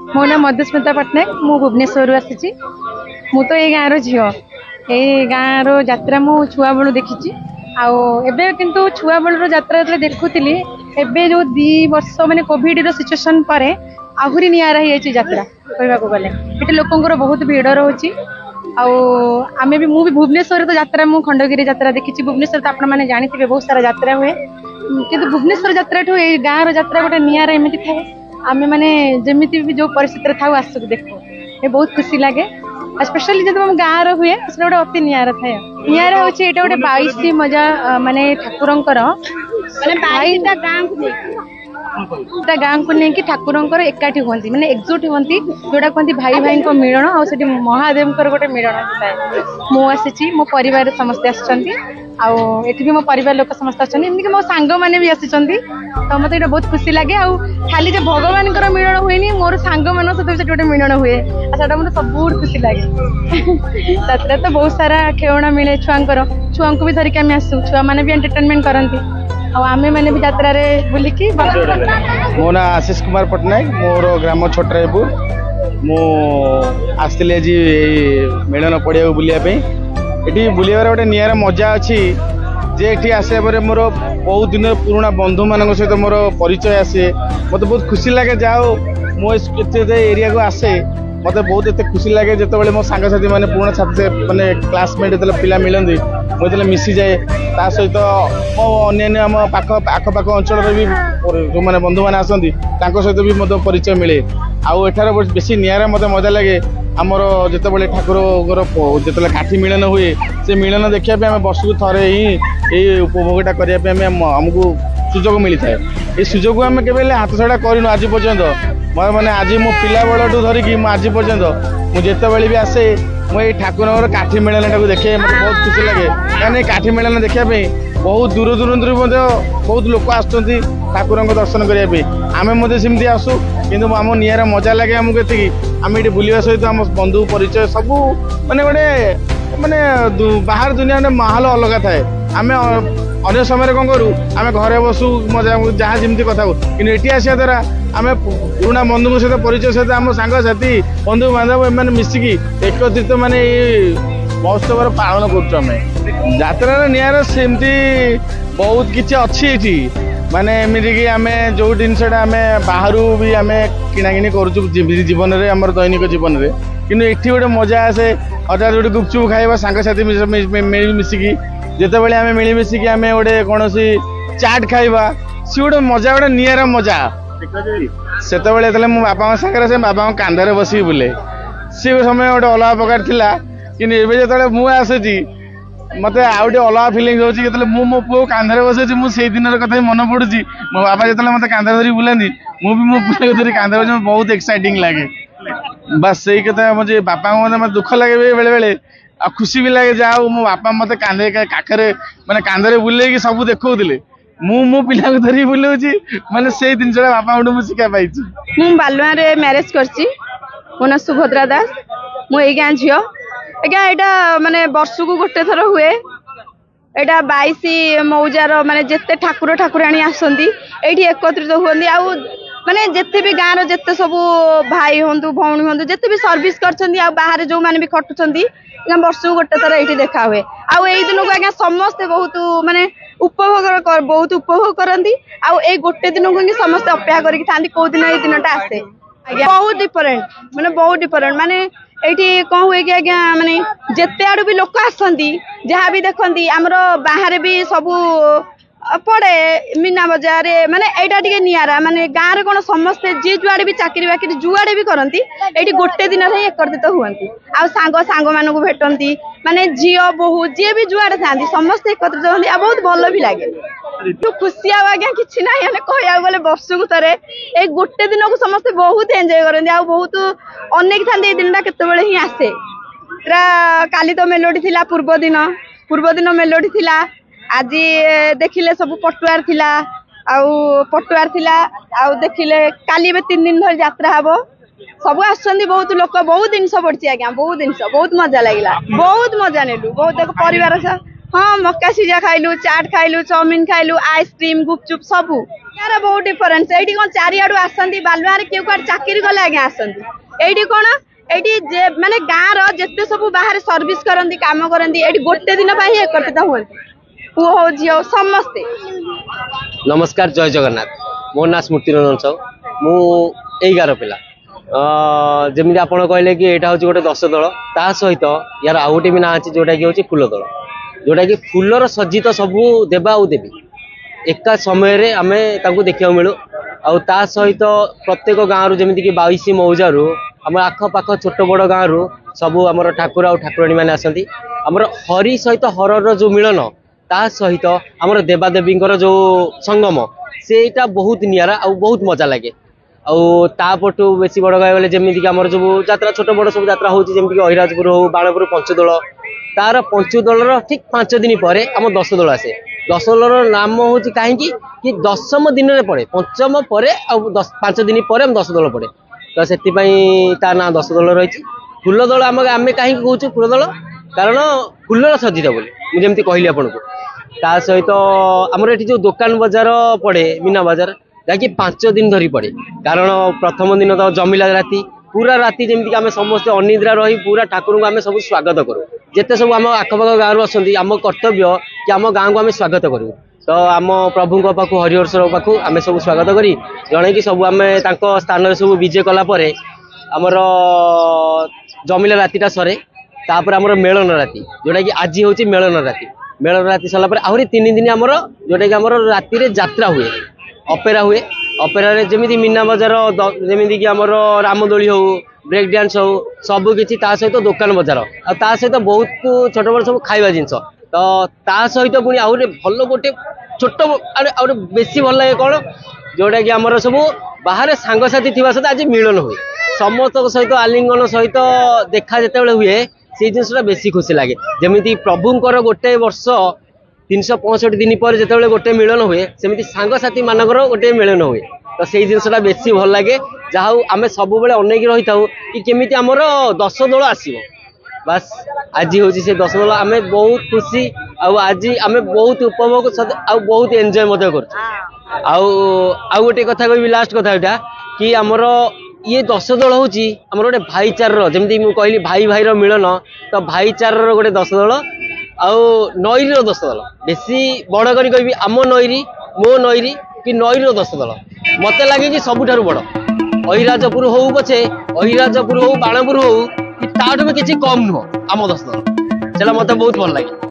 मो ना मधुस्मिता पट्टनायक मु भुवनेश्वर आसी मु तो ये गाँव झील ये गाँव यात्रा मु छुआ बेलू देखी आबे किंतु छुआ बेलू यात्रा जो देखुली एबे जो 2 वर्ष माने कोविड सिचुएशन पर आहरी निरा यात्रा कहवाक गले ये लोकंर बहुत भीड़ रोचे आमे भी मुझे भुवनेश्वर तो यात्रा मु खंडगिरी यात्रा देखी भुवनेश्वर तो आप जानी बहुत सारा यात्रा हुए किंतु भुवनेश्वर यात्रा ठू ये गाँव यात्रा गोटे निरा एमती थाए आमे माने जमी भी जो परिस्थिति था आसक देखो ये बहुत खुशी लगे स्पेशली जब हम गाँव हुए से गोटे अति निरा थाए निरा हूँ ये गोटे 22 मजा माने ठाकुरंकर गाँ को लेकिन ठाकुर एकाठी हूँ मैंने एकजुट हूँ जोटा कहती भाई भाई मिलन आठ महादेव गोटे मिलन मु आसी मो परिवार समस्ते आसी मो परिवार लोक समस्त आमती मो सांग मैंने भी आसी तो मतलब ये बहुत खुशी लगे आ खाली जो भगवान मिलन हुए मोर सांग मान सहित गोटे मिलन हुए से मतलब सब खुशी लगे जात्रा तो बहुत सारा खेलना मिले छुआ को भी धरिक आम आसू छुआ मैंने भी एंटरटेनमेंट करती आमे मैंने भी यात्रा रे बुलिकी मो ना आशीष कुमार पट्टनायक मोर ग्राम छोटरायपुर मु आसली आज मिलन पड़िया बुलायापी ये बुलार गोटे निरा मजा अच्छी जे ये आसा पर मोर बहुत दिन पुराना बंधु मान सहित मोर परिचय आसे मत बहुत खुशी लगे जाओ मो एरिया को आसे मत बहुत एत खुशी लगे जो मो सांगसाथी मैंने पुराना छात्र मैंने क्लासमेट जो पिला मिलती मुझे मिसी जाए ता सहित मो अन्य आम आखपाख अंचल भी जो मैंने बंधु मैंने आसती सहित भी मत परिचय मिले आउ एठार बेसी निरा मत मजा लगे आमर जिते ठाकुर जो काठी मिलन हुए से मिलन देखा आम वर्ष को थे ही उपभोगटा करने आमको सुजोग मिलता है ये सुजोग आम के हाथ छड़ा करूँ आज पर्यंत मैंने आज मो पिला बेलू धरिकी आज पर्यंत मुझे भी आसे मुझे ठाकुर काठी मिलन टाक देखे मतलब बहुत खुशी लगे कहीं काठी मिलन देखापी बहुत दूर दूर बहुत लोक आसुँच ठाकुर दर्शन करने आमे सेमती आसू कि आम निरा मजा लगे आमको ये आम ये बुलवा सहित आम बंधु परिचय सब माने गोटे माने बाहर दुनिया गोटे माहौल अलग थाए आम अन्य समय कौन करूँ आम घरे बसु मजा जहाँ जमी कथा कि आसा द्वारा आम पुराना बंधु सहित परिचय सहित आम सांगसाथी बंधु बांधव एम मिसिकी एकत्रित माने महोत्सव पालन करें यात्रा निरा सेमती बहुत किसी अच्छी माने एमती कि आम जो जिनसा आम बाहर भी आम किणाकिणी करूँ जीवन में आम दैनिक जीवन में कि ये गोटे मजा आसे हठात गोटे गुपचुप खाଇବା सांगसाथी मिसिकी जितेबाला आम मिली मिसिकी आम गोटे कौन चाट खाଇବା सी गोटे मजा गोटे निरा मजा से मो बापा सागर से बापा कांधे बस बुले सी समय गोटे अलग प्रकार थिला कि जो मुझे आसूँ मत आउटे अलग फिलिंग हो मो पु कांधे बस मुझे दिन कथा मन पड़ू मो बापा जो मत कांधे धरी बुलानी मुझे मो पुआ धरी कांधे बस बहुत एक्साइटिंग लगे बस सही कथा मुझे बापा मत दुख लगे बेले बेले आ खुशी भी लगे जाओ मो बापा मत कांधे काखरे माने कांधे बुले सब देखौले मो पिला को धरी बुलाऊँ माने से जिन बापा मुझे शिक्षा पाई मु बालुआ मैरेज करची मो ना सुभद्रा दास मु ए गाँ झील आज्ञा यहाँ माने वर्ष को गोटे थर हुए यहाँ 22 मौजार माने जिते ठाकुर ठाकुराणी आसती ये एकत्रित हुए आउ माने जिते भी गाँव जिते सब भाई हूँ भौणी हूँ जिते भी सर्विस कर बाहर जो मैंने भी खटुंट वर्ष को गोटे थर ये देखा हुए आउ यही दिन को आज्ञा समस्ते बहुत माने बहुत उपभोग करती आउ ए गोटे दिन को समस्ते अपेक्षा करके था कौ दिन ये दिनटा आसे बहुत डिफरेंट माने ये कौन हुए कि आज्ञा माने जिते आड़ू भी लोक आसती जहाँ भी देखती आमर बाहर भी सबू पड़े मीना बजार माने एटा टिके नियारा माने गाँव में कौन समस्ते जी जुआड़े भी चाकरी बाकरी जुआड़े भी करती ये गोटे दिन एकत्रित हुए सांग मानक भेटती माने झील बोहू जी भी जुआड़े था समस्ते एकत्रित होती बहुत भल भी लगे खुशी आज्ञा कि ना कह गले वर्ष को थे ये गोटे दिन को समस्ते बहुत एंजॉय करते बहुत अनेक था ये दिन केतबेले ही आसे काली तो मेलोडी थिला पूर्व दिन मेलोडी थिला आज देखिले सब पटुआर थिला पटुआर थिला देखिले काली 3 दिन धर यात्रा हम सब आसुँच बहुत लोक बहुत जिनस पड़ी आज्ञा बहुत जिनस बहुत मजा लगे बहुत मजा नेलु बहुत परिवार हाँ मक्का सिझा खाइलु चाट खाइलु चाउमिन खाइलु आइसक्रीम गुपचुप सबू यार बहुत डिफरेन्स एठी कोन चारियाडू आसंती बालुआर के कुआड चाकरी गले आगे आसंती एठी कोन एठी जे माने गाँ रो जेते सब बाहर सर्विस करंती काम करंती एठी गोटे दिन पई एकत्रित होंती पुओ हो झियो समस्ते। नमस्कार जय जगन्नाथ मो ना स्मृति रंजन साहू मु एई गार पिला जमी आप कहले कि यहाँ हूँ गोटे 10 दल ता सहित यार आउ गोटे भी ना अच्छे जोटा कि हूँ फूल दल जोटा कि फूलर सज्जित सबू देवा आउ देवी एका समय आम देखा मिलू आउ ता सहित प्रत्येक गाँव जमीक कि 22 मौजारू आम आखपाख छोट बड़ गाँव सबू आम ठाकुर आउ ठाकुराणी मैंने आसती आमर हरि सहित हरर जो मिलन ता सहित आमर देवादेवी जो संगम सेटा बहुत निरा आ बहुत मजा लगे आउटू बेसी बड़ कह जमीक आम जो यात्रा छोट बड़ सब यात्रा होती जमीक अहिराजपुर हो बाणपुर पंचदोल तार पंचदोल ठीक 5 दिन पर आम 10 दल आसे 10 दल नाम हूँ कहीं 10म दिन में पड़े पंचम पर 5 दिन पर 10 दल पड़े तो से ना 10 दल रही फूल दल आम कहीं कहूँ फूल दल कारण फूलर सज्जित बोली मुझे कहली आपन को ता सहित आमर ये जो दुकान बजार पड़े मीना बजार जहाँकि 5 दिन धरी पड़े कारण प्रथम दिन तो जमिला राति पूरा राति जमीक आम समस्त अनिद्रा रही पूरा ठाकुर को आम सब स्वागत करूँ जिते सब आम आखपाख गाँव आसती आम कर्तव्य कि आम गाँव को आम स्वागत करूँ तो आम प्रभु पाखु हरिहर पाखु आम सब स्वागत करी जड़े कि सब आम स्थान सब विजय कलापर आमर जमिला रातिटा सरे तापर आमर मेलन राति जोटा कि आज हूँ मेलन राति सरला आहरी 3 दिन आमर जोटा कि आमर राति यात्रा हुए अपेरा हुए अपेरा जमी मीना बजार जमी कि आमर रामदोली हो ब्रेक डांस हो सबू किसी सहित दुकान बजार आ सहित बहुत छोट बड़ सब खाଇବା जिनस तो ता सहित पुणी आहरी भल गोटे छोट आउटे बेसी भल लगे कौन जोटा कि आमर सब बाहर सांगसाथी थी सहित आज मिलन हुए समस्त सहित आलिंगन सहित देखा जिते हुए से जिनसा बेसी खुशी लगे जमी प्रभुंर गोटे वर्ष 365 दिन पर जिते गोटे मिलन हुए सेमती सांगसाथी मानकर गोटे मिलन हुए तो से जिनसा बेसी भल लगे जहाँ आम सब अनेक रही था कि केमी आमर 10 दल आसो बास आज हूँ से 10 दल आम बहुत खुशी आज आम बहुत उपभोग आ बहुत एंजॉय कर गोटे कथा कह लास्ट कथा यहाँ कि आमर ये 10 दल हूँ आमर गोटे भाईचार जमी कहली भाई भाई मिलन तो भाईचार गोटे 10 दल आउ नईर 10 दल बेसी बड़ करी कह आम नईरी मो नईरी कि नईर 10 दल मत लगे कि सबुठ बड़ अहिराजपुर हो पछे अहिराजपुर हो बाणपुर हो कि ताठू भी किसी कम नुह आम 10 दल चला मत बहुत भल लगे।